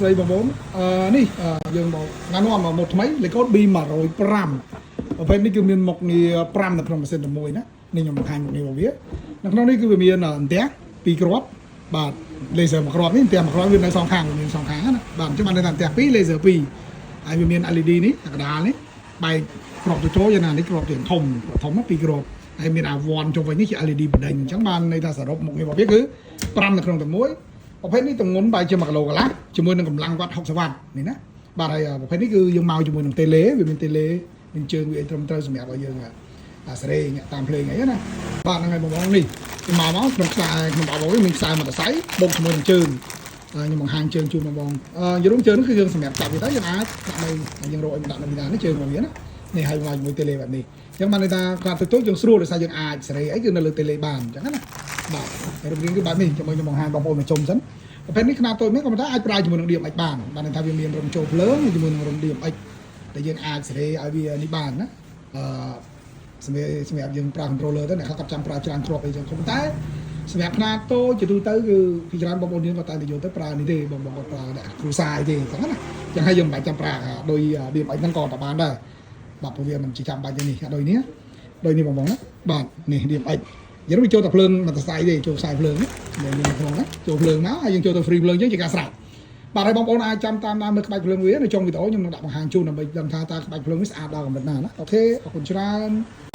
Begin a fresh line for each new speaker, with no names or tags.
ស្ដីបងប្អូននេះយើងមកណានាំមកថ្មីលេខកូដ B105 ប្រភេទនេះគឺមានមុខងារ5នៅក្នុងម៉ាស៊ីនតែមួយណានេះខ្ញុំបង្ហាញមុខងាររបស់វានៅក្នុងនេះគឺវាមានអន្ទះ2គ្រាប់បាទ laser មួយគ្រាប់នេះអន្ទះមួយគ្រាប់វានៅសងខាងមានសងខាងណាបាទអញ្ចឹងបានន័យថាអន្ទះ2 laser 2ហើយវាមាន LED នេះកណ្ដាលនេះបែកគ្រាប់ចូលយ៉ាងណានេះគ្រាប់ធំធំ2គ្រាប់ហើយមានអាវ៉ាន់ចុះវិញនេះជា LED បដិញអញ្ចឹងបានន័យថាសរុបមុខងាររបស់វាគឺ5នៅក្នុងតែមួយប្រភេទនេះទម្ងន់បែរជា1គីឡូកន្លះជាមួយនឹងកម្លាំងវ៉ាត់60វ៉ាត់នេះណាបាទហើយប្រភេទនេះគឺយើងមកជាមួយនឹងតេឡេវាមានតេឡេមានជើងវាត្រឹមត្រូវសម្រាប់ឲ្យយើងសេរីញាក់តាមភ្លេងអីណាបាទហ្នឹងហើយបងប្អូននេះមកក្នុងខ្សែក្នុងបបវិញមានខ្សែម៉ូតូស័យបូកជាមួយនឹងជើងខ្ញុំបង្ហាញជើងជូនបងប្អូនយល់ជើងនេះគឺយើងសម្រាប់ចាប់វាទៅយើងអាចដាក់នៅយើងរកឲ្យដាក់នៅនេះនេះជើងរបស់វាណានេះហើយមកជាមួយតេឡេបែបនេះអញ្ចឹងបានន័យថាគាត់ទៅយើងស្រួលដោយសារយើងអាចសេរីអីគឺនៅលើតេឡេបានអញ្ចឹងណាបាទហើយរូបរាងគឺបែបនេះជាមួយខ្ញុំបង្ហាញបងប្អូនមកជុំសិនប្រភេទនេះខ្នាតតូចនេះក៏មិនថាអាចប្រើជាមួយនឹង DMX បានន័យថាវាមានរំចូលភ្លើងជាមួយនឹងរំ DMX ដែលយើងអាចសេរីឲ្យវានេះបានណាសម្រាប់យើងប្រើ controller ទៅអ្នកខ្លះគាត់ចាំប្រើច្រើនគ្រាប់អីចឹងប៉ុន្តែសម្រាប់ខ្នាតតូចជាទូទៅគឺពីច្រើនបងប្អូនយើងគាត់តែយកទៅប្រើនេះទេបងប្អូនប្រើដាក់គ្រូសាយទេអញ្ចឹងណាអញ្ចឹងហើយយើងមិនបាច់ចាំប្រើដោយ DMX ហ្នឹងក៏បានដែរបាទព្រោះវាមិនជាចាំបាច់ទេនេះដូចនេះបងប្អូនណាបាទនេះ DMX យើងនឹងចូលតែភ្លើងមកតែស្អីទេចូលខ្សែភ្លើងនេះមាននៅក្នុងហ្នឹងចូលភ្លើងមកហើយយើងចូលទៅ free ភ្លើងអញ្ចឹងជាការស្រេចបាទហើយបងប្អូនអាចចាំតាមមើលក្បាច់ភ្លើងវានៅចុងវីដេអូខ្ញុំនឹងដាក់បង្ហាញជូនដើម្បីដឹងថាតើក្បាច់ភ្លើងនេះស្អាតដល់កម្រិតណាណាអូខេអរគុណច្រើន